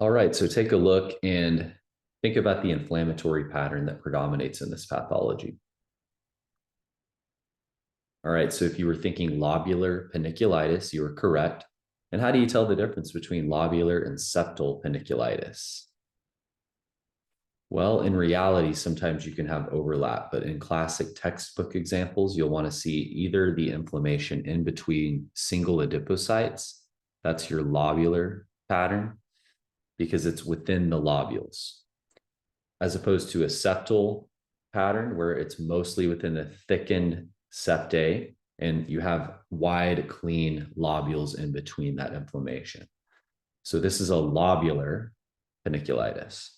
All right, so take a look and think about the inflammatory pattern that predominates in this pathology. All right, so if you were thinking lobular paniculitis, you were correct. And how do you tell the difference between lobular and septal paniculitis? Well, in reality, sometimes you can have overlap, but in classic textbook examples, you'll want to see either the inflammation in between single adipocytes, that's your lobular pattern, because it's within the lobules, as opposed to a septal pattern where it's mostly within the thickened septae and you have wide, clean lobules in between that inflammation. So this is a lobular paniculitis.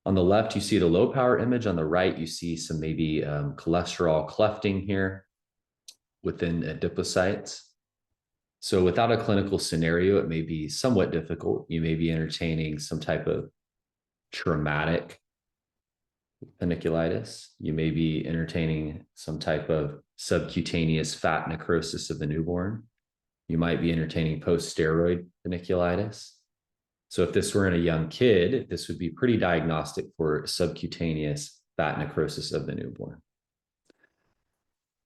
On the left, you see the low power image. On the right, you see some maybe cholesterol clefting here within adipocytes. So without a clinical scenario, it may be somewhat difficult. You may be entertaining some type of traumatic paniculitis. You may be entertaining some type of subcutaneous fat necrosis of the newborn. You might be entertaining post-steroid paniculitis. So if this were in a young kid, this would be pretty diagnostic for subcutaneous fat necrosis of the newborn.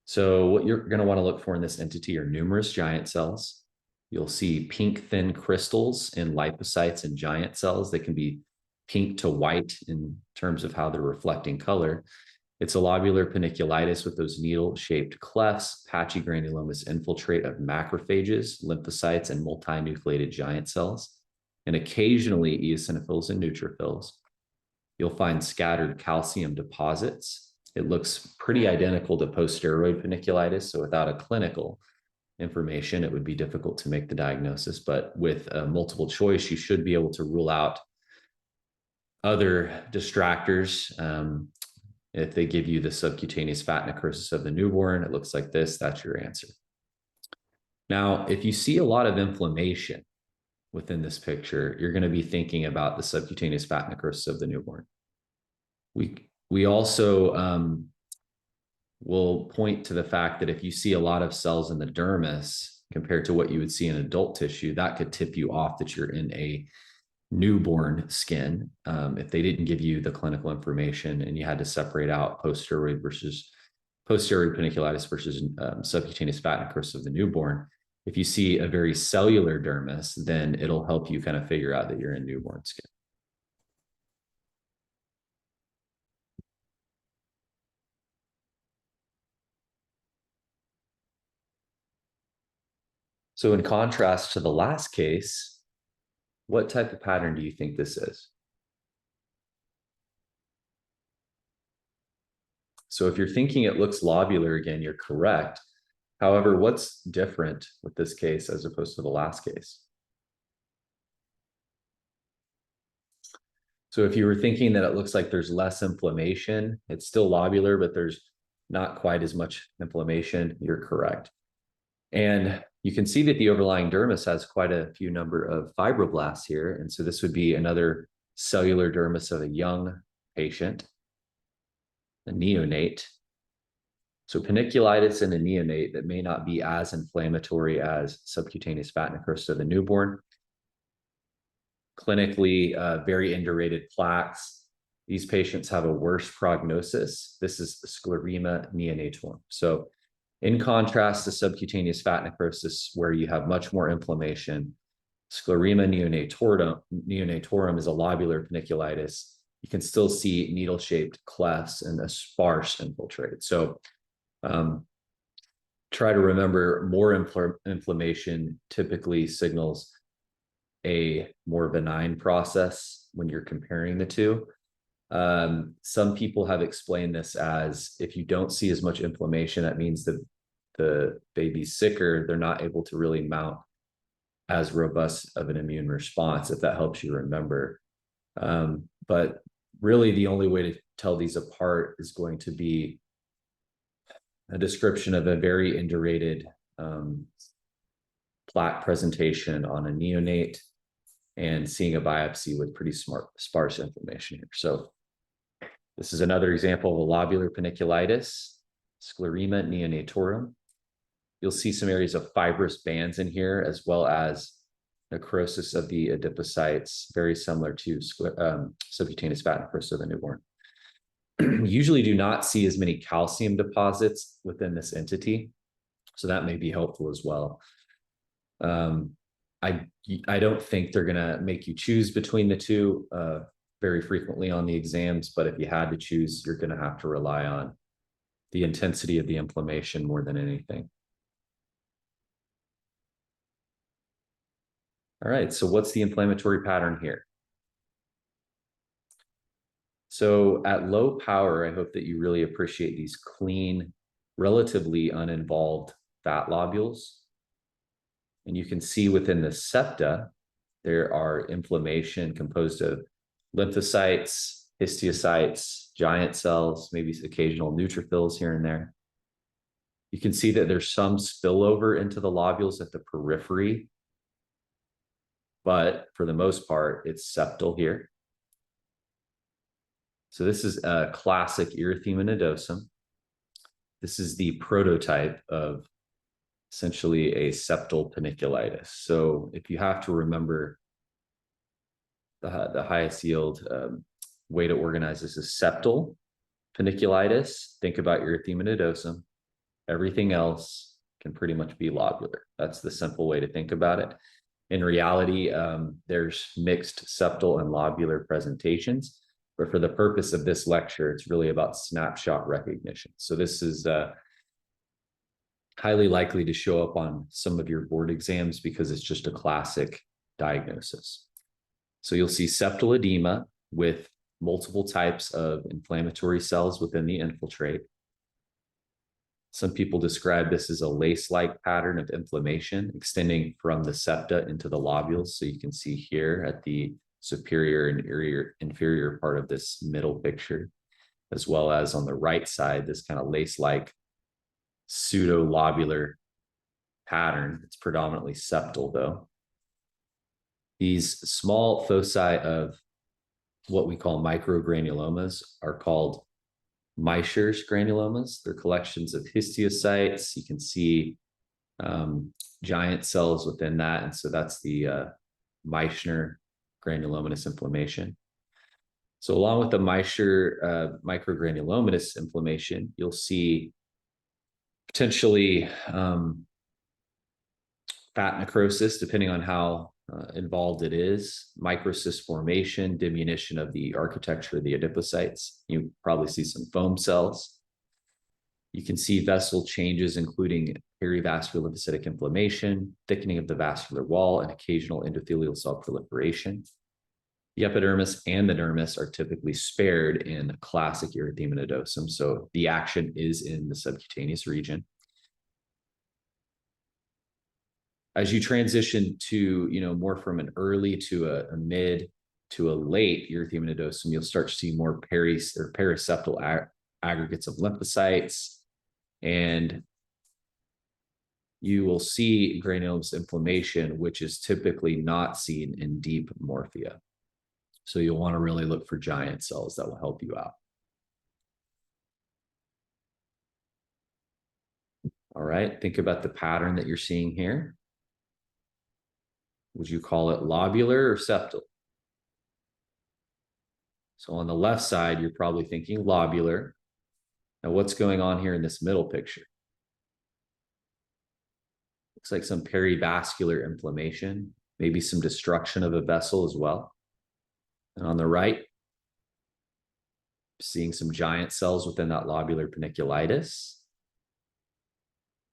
So what you're going to want to look for in this entity are numerous giant cells. You'll see pink thin crystals in lipocytes and giant cells. They can be pink to white in terms of how they're reflecting color. It's a lobular paniculitis with those needle-shaped clefts. Patchy granulomas infiltrate of macrophages, lymphocytes, and multinucleated giant cells, and occasionally eosinophils and neutrophils. You'll find scattered calcium deposits. It looks pretty identical to post-steroid paniculitis, so without a clinical information, it would be difficult to make the diagnosis, but with a multiple choice, you should be able to rule out other distractors. If they give you the subcutaneous fat necrosis of the newborn, it looks like this, that's your answer. Now, if you see a lot of inflammation within this picture, you're going to be thinking about the subcutaneous fat necrosis of the newborn. We also will point to the fact that if you see a lot of cells in the dermis compared to what you would see in adult tissue, that could tip you off that you're in a newborn skin. If they didn't give you the clinical information and you had to separate out post-steroid paniculitis versus subcutaneous fat necrosis of the newborn, if you see a very cellular dermis, then it'll help you kind of figure out that you're in newborn skin. So in contrast to the last case, what type of pattern do you think this is? So if you're thinking it looks lobular again, you're correct. However, what's different with this case as opposed to the last case? So if you were thinking that it looks like there's less inflammation, it's still lobular, but there's not quite as much inflammation, you're correct. And you can see that the overlying dermis has quite a few number of fibroblasts here. And so this would be another cellular dermis of a young patient, a neonate. So paniculitis in a neonate that may not be as inflammatory as subcutaneous fat necrosis of the newborn. Clinically, very indurated plaques. These patients have a worse prognosis. This is sclerema neonatorum. So in contrast to subcutaneous fat necrosis, where you have much more inflammation, sclerema neonatorum is a lobular paniculitis. You can still see needle-shaped clefts and a sparse infiltrate. So try to remember more inflammation typically signals a more benign process when you're comparing the two. Some people have explained this as if you don't see as much inflammation, that means that the baby's sicker, they're not able to really mount as robust of an immune response, if that helps you remember. But really the only way to tell these apart is going to be a description of a very indurated plaque presentation on a neonate and seeing a biopsy with pretty sparse inflammation here. So this is another example of a lobular paniculitis, sclerema neonatorum. You'll see some areas of fibrous bands in here, as well as necrosis of the adipocytes, very similar to subcutaneous fat necrosis of the newborn. Usually do not see as many calcium deposits within this entity, so that may be helpful as well. I don't think they're going to make you choose between the two very frequently on the exams, but if you had to choose, you're going to have to rely on the intensity of the inflammation more than anything. All right, so what's the inflammatory pattern here? So at low power, I hope that you really appreciate these clean, relatively uninvolved fat lobules. And you can see within the septa, there are inflammation composed of lymphocytes, histiocytes, giant cells, maybe occasional neutrophils here and there. You can see that there's some spillover into the lobules at the periphery, but for the most part, it's septal here. So this is a classic erythema nodosum. This is the prototype of essentially a septal paniculitis. So if you have to remember the highest yield way to organize this is septal paniculitis, think about erythema nodosum. Everything else can pretty much be lobular. That's the simple way to think about it. In reality, there's mixed septal and lobular presentations, but for the purpose of this lecture, it's really about snapshot recognition. So this is highly likely to show up on some of your board exams because it's just a classic diagnosis. So you'll see septal edema with multiple types of inflammatory cells within the infiltrate. Some people describe this as a lace-like pattern of inflammation extending from the septa into the lobules. So you can see here at the superior and inferior part of this middle picture, as well as on the right side, this kind of lace-like pseudo-lobular pattern. It's predominantly septal though. These small foci of what we call microgranulomas are called Meissner's granulomas. They're collections of histiocytes. You can see giant cells within that. And so that's the Meissner granulomatous inflammation. So along with the Meissner microgranulomatous inflammation, you'll see potentially fat necrosis, depending on how involved it is, microcyst formation, diminution of the architecture of the adipocytes. You probably see some foam cells. You can see vessel changes, including perivascular lymphocytic inflammation, thickening of the vascular wall, and occasional endothelial cell proliferation. The epidermis and the dermis are typically spared in classic erythema nodosum, so the action is in the subcutaneous region. As you transition to, more from an early to a mid to a late erythema nodosum, you'll start to see more periseptal aggregates of lymphocytes, and you will see granulomatous inflammation, which is typically not seen in deep morphea. So you'll want to really look for giant cells that will help you out. All right, think about the pattern that you're seeing here. Would you call it lobular or septal? So on the left side, you're probably thinking lobular. Now what's going on here in this middle picture? Looks like some perivascular inflammation, maybe some destruction of a vessel as well. And on the right, seeing some giant cells within that lobular paniculitis.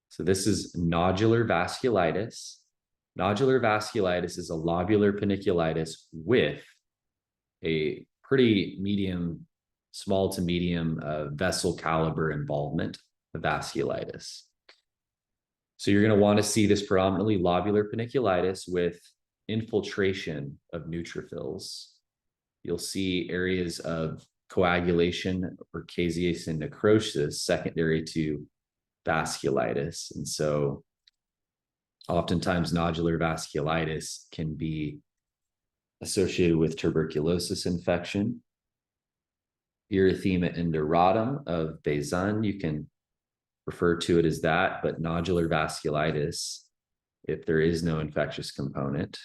So this is nodular vasculitis. Nodular vasculitis is a lobular paniculitis with a pretty medium, small to medium vessel caliber involvement of vasculitis. So you're going to want to see this predominantly lobular paniculitis with infiltration of neutrophils. You'll see areas of coagulation or caseation necrosis secondary to vasculitis. And so oftentimes nodular vasculitis can be associated with tuberculosis infection. Erythema induratum of Bazin, you can refer to it as that, but nodular vasculitis, if there is no infectious component,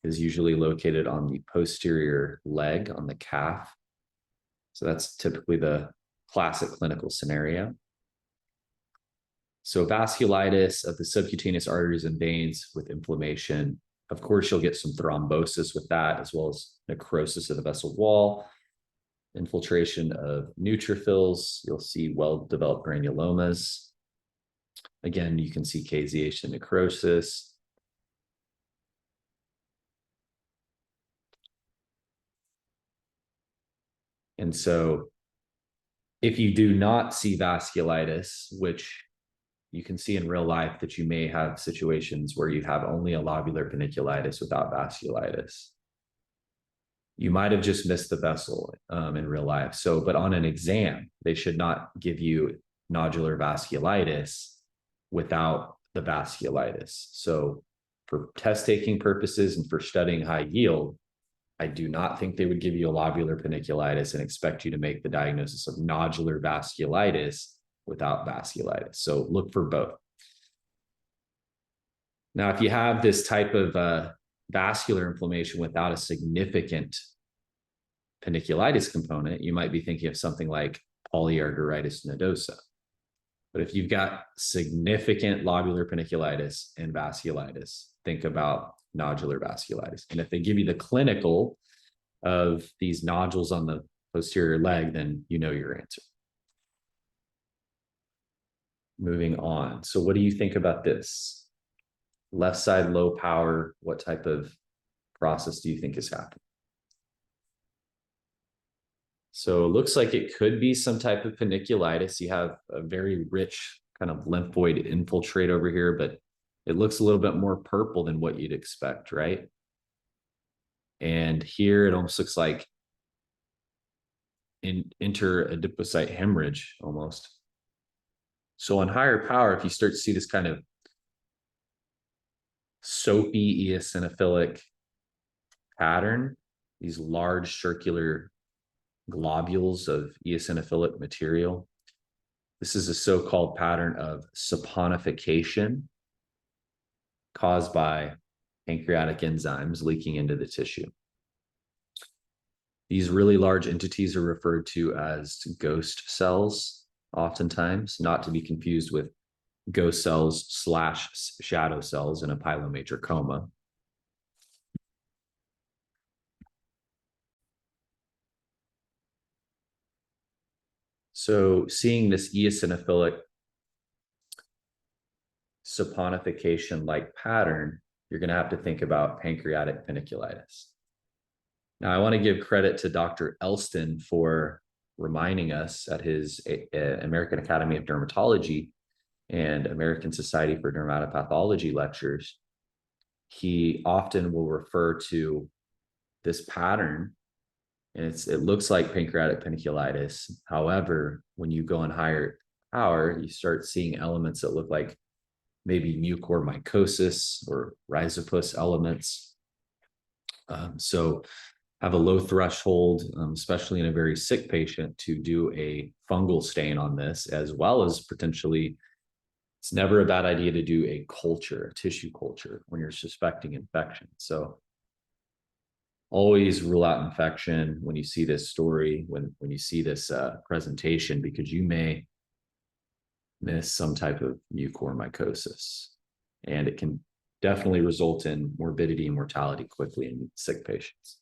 is usually located on the posterior leg, on the calf. So that's typically the classic clinical scenario. So vasculitis of the subcutaneous arteries and veins with inflammation. Of course, you'll get some thrombosis with that, as well as necrosis of the vessel wall, infiltration of neutrophils. You'll see well-developed granulomas. Again, you can see caseation necrosis. And so if you do not see vasculitis, which you can see in real life that you may have situations where you have only a lobular paniculitis without vasculitis. You might have just missed the vessel in real life. So, but on an exam, they should not give you nodular vasculitis without the vasculitis. So for test taking purposes and for studying high yield, I do not think they would give you a lobular paniculitis and expect you to make the diagnosis of nodular vasculitis without vasculitis. So look for both. Now, if you have this type of vascular inflammation without a significant paniculitis component, you might be thinking of something like polyarteritis nodosa. But if you've got significant lobular paniculitis and vasculitis, think about nodular vasculitis. And if they give you the clinical of these nodules on the posterior leg, then you know your answer. Moving on. So what do you think about this? Left side, low power, what type of process do you think is happening? So it looks like it could be some type of paniculitis. You have a very rich kind of lymphoid infiltrate over here, but it looks a little bit more purple than what you'd expect, right? And here it almost looks like interadipocyte hemorrhage almost. So on higher power, if you start to see this kind of soapy eosinophilic pattern, these large circular globules of eosinophilic material, this is a so-called pattern of saponification caused by pancreatic enzymes leaking into the tissue. These really large entities are referred to as ghost cells, oftentimes, not to be confused with ghost cells / shadow cells in a pilomatrix coma. So seeing this eosinophilic saponification-like pattern, you're going to have to think about pancreatic paniculitis. Now, I want to give credit to Dr. Elston for reminding us at his American Academy of Dermatology and American Society for Dermatopathology lectures. He often will refer to this pattern, and it looks like pancreatic paniculitis. However, when you go in higher power, you start seeing elements that look like maybe mucormycosis or rhizopus elements. So have a low threshold, especially in a very sick patient, to do a fungal stain on this, as well as potentially, it's never a bad idea to do a culture, a tissue culture, when you're suspecting infection. So always rule out infection when you see this story, when you see this presentation, because you may miss some type of mucormycosis, and it can definitely result in morbidity and mortality quickly in sick patients.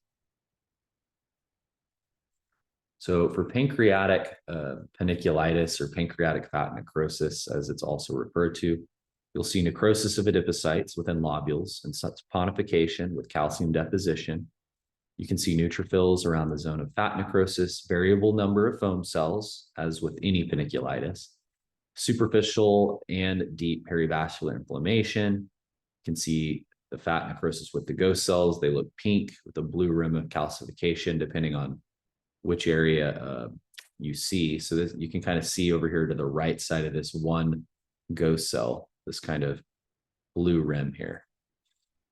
So for pancreatic paniculitis, or pancreatic fat necrosis, as it's also referred to, you'll see necrosis of adipocytes within lobules and saponification with calcium deposition. You can see neutrophils around the zone of fat necrosis, variable number of foam cells, as with any paniculitis, superficial and deep perivascular inflammation. You can see the fat necrosis with the ghost cells. They look pink with a blue rim of calcification, depending on which area you see. So this, you can kind of see over here to the right side of this one ghost cell, this kind of blue rim here.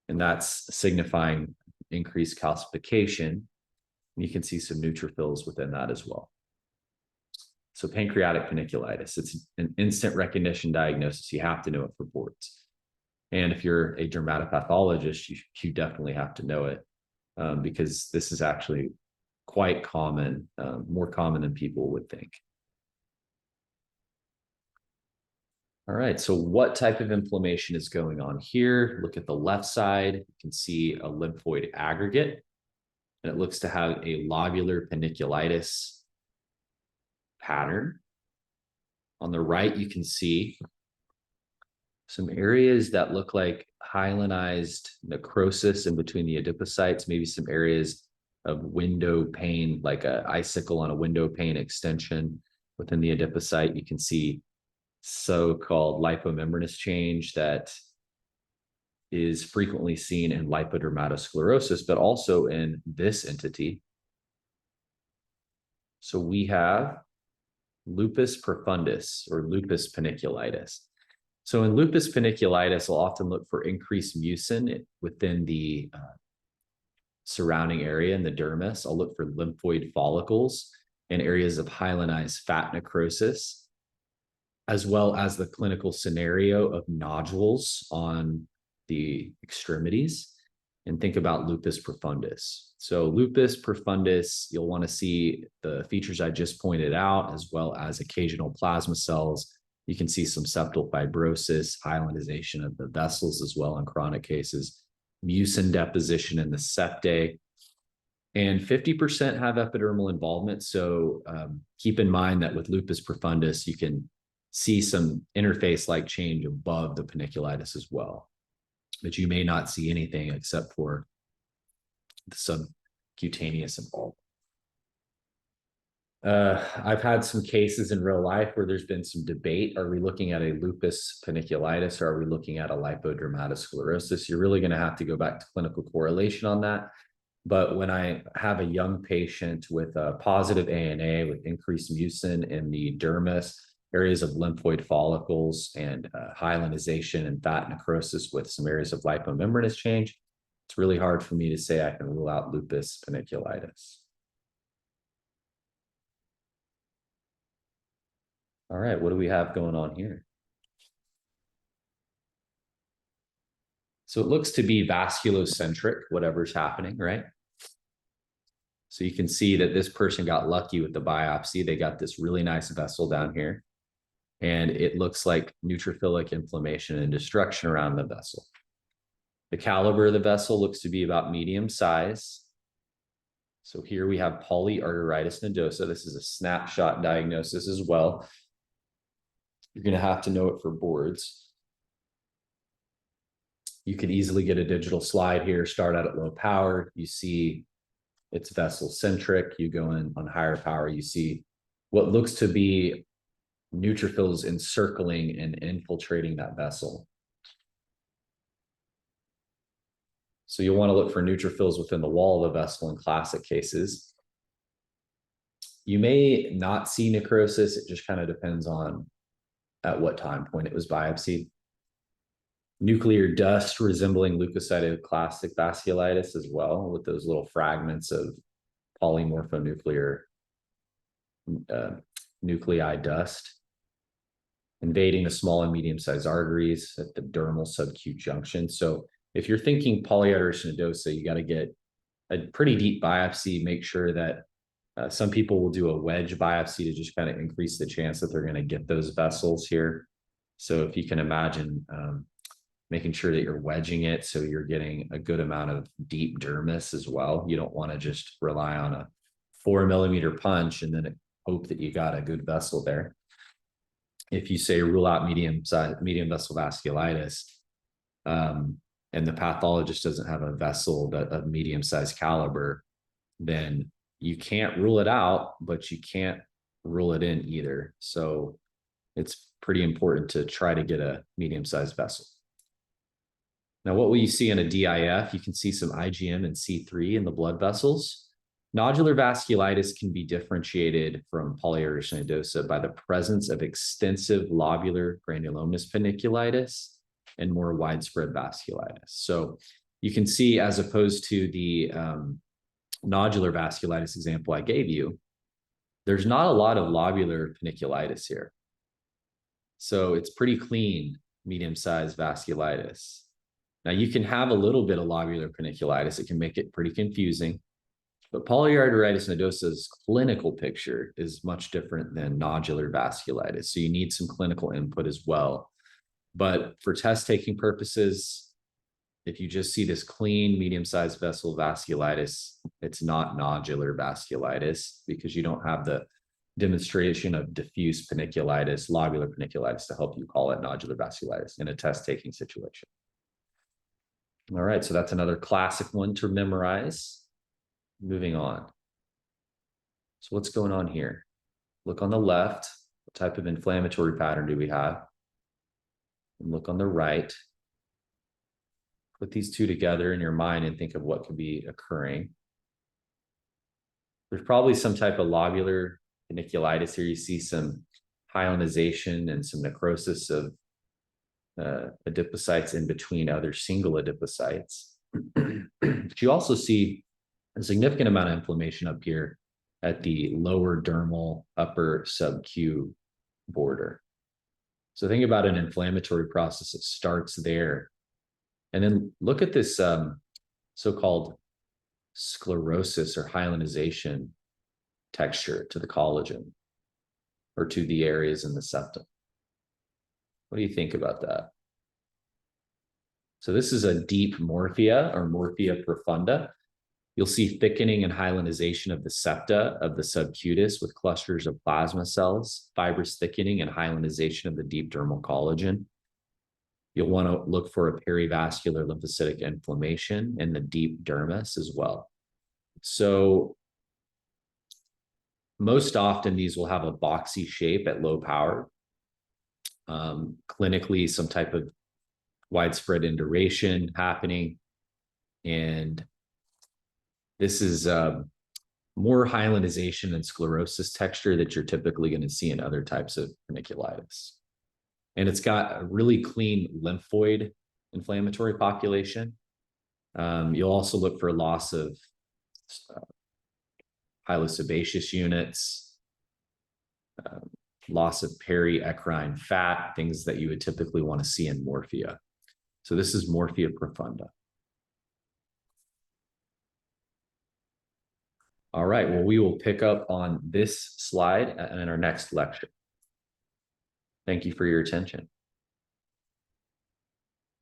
And that's signifying increased calcification. You can see some neutrophils within that as well. So pancreatic paniculitis, it's an instant recognition diagnosis. You have to know it for boards. And if you're a dermatopathologist, you definitely have to know it, because this is actually quite common, more common than people would think. All right, so what type of inflammation is going on here? Look at the left side. You can see a lymphoid aggregate, and it looks to have a lobular paniculitis pattern. On the right, you can see some areas that look like hyalinized necrosis in between the adipocytes, maybe some areas of window pane, like an icicle on a window pane extension within the adipocyte. You can see so-called lipomembranous change that is frequently seen in lipodermatosclerosis, but also in this entity. So we have lupus profundus or lupus paniculitis. So in lupus paniculitis, we'll often look for increased mucin within the surrounding area in the dermis. I'll look for lymphoid follicles and areas of hyalinized fat necrosis, as well as the clinical scenario of nodules on the extremities. And think about lupus profundus. So lupus profundus, you'll want to see the features I just pointed out, as well as occasional plasma cells. You can see some septal fibrosis, hyalinization of the vessels as well in chronic cases, mucin deposition in the septae, and 50% have epidermal involvement. So keep in mind that with lupus profundus, you can see some interface-like change above the paniculitis as well, but you may not see anything except for the subcutaneous involvement. I've had some cases in real life where there's been some debate. Are we looking at a lupus paniculitis or are we looking at a lipodermatosclerosis? You're really going to have to go back to clinical correlation on that. But when I have a young patient with a positive ANA with increased mucin in the dermis, areas of lymphoid follicles, and hyalinization and fat necrosis with some areas of lipomembranous change, it's really hard for me to say I can rule out lupus paniculitis. All right, what do we have going on here? So it looks to be vasculocentric, whatever's happening, right? So you can see that this person got lucky with the biopsy. They got this really nice vessel down here, and it looks like neutrophilic inflammation and destruction around the vessel. The caliber of the vessel looks to be about medium size. So here we have polyarteritis nodosa. This is a snapshot diagnosis as well. You're going to have to know it for boards. You could easily get a digital slide here, start out at low power. You see it's vessel centric. You go in on higher power, you see what looks to be neutrophils encircling and infiltrating that vessel. So you'll want to look for neutrophils within the wall of the vessel in classic cases. You may not see necrosis. It just kind of depends on at what time point it was biopsied. Nuclear dust resembling leukocytic classic vasculitis as well, with those little fragments of polymorphonuclear nuclei dust invading the small and medium-sized arteries at the dermal subacute junction. So if you're thinking polyarteritis nodosa, you got to get a pretty deep biopsy. Make sure that some people will do a wedge biopsy to just kind of increase the chance that they're going to get those vessels here. So if you can imagine making sure that you're wedging it so you're getting a good amount of deep dermis as well. You don't want to just rely on a 4 millimeter punch and then hope that you got a good vessel there. If you say rule out medium vessel vasculitis, and the pathologist doesn't have a vessel of medium-sized caliber, then you can't rule it out, but you can't rule it in either. So it's pretty important to try to get a medium-sized vessel. Now, what will you see in a DIF? You can see some IgM and C3 in the blood vessels. Nodular vasculitis can be differentiated from polyarteritis nodosa by the presence of extensive lobular granulomatous paniculitis and more widespread vasculitis. So you can see, as opposed to the nodular vasculitis example I gave you, there's not a lot of lobular paniculitis here. So it's pretty clean medium-sized vasculitis. Now, you can have a little bit of lobular paniculitis. It can make it pretty confusing. But polyarteritis nodosa's clinical picture is much different than nodular vasculitis. So you need some clinical input as well. But for test taking purposes, if you just see this clean medium-sized vessel vasculitis, it's not nodular vasculitis because you don't have the demonstration of diffuse paniculitis, lobular paniculitis to help you call it nodular vasculitis in a test taking situation. All right, so that's another classic one to memorize. Moving on. So what's going on here? Look on the left. What type of inflammatory pattern do we have? And look on the right. Put these two together in your mind and think of what could be occurring. There's probably some type of lobular paniculitis here. You see some hyalinization and some necrosis of adipocytes in between other single adipocytes. But you also see a significant amount of inflammation up here at the lower dermal upper sub-Q border. So think about an inflammatory process that starts there. And then look at this so-called sclerosis or hyalinization texture to the collagen or to the areas in the septum. What do you think about that? So this is a deep morphia or morphia profunda. You'll see thickening and hyalinization of the septa of the subcutis with clusters of plasma cells, fibrous thickening and hyalinization of the deep dermal collagen. You'll want to look for a perivascular lymphocytic inflammation in the deep dermis as well. So most often these will have a boxy shape at low power. Clinically, some type of widespread induration happening. And this is more hyalinization and sclerosis texture that you're typically going to see in other types of paniculitis. And it's got a really clean lymphoid inflammatory population. You'll also look for loss of hylosebaceous units, loss of perieccrine fat, things that you would typically want to see in morphia. So this is morphia profunda. All right, well, we will pick up on this slide in our next lecture. Thank you for your attention.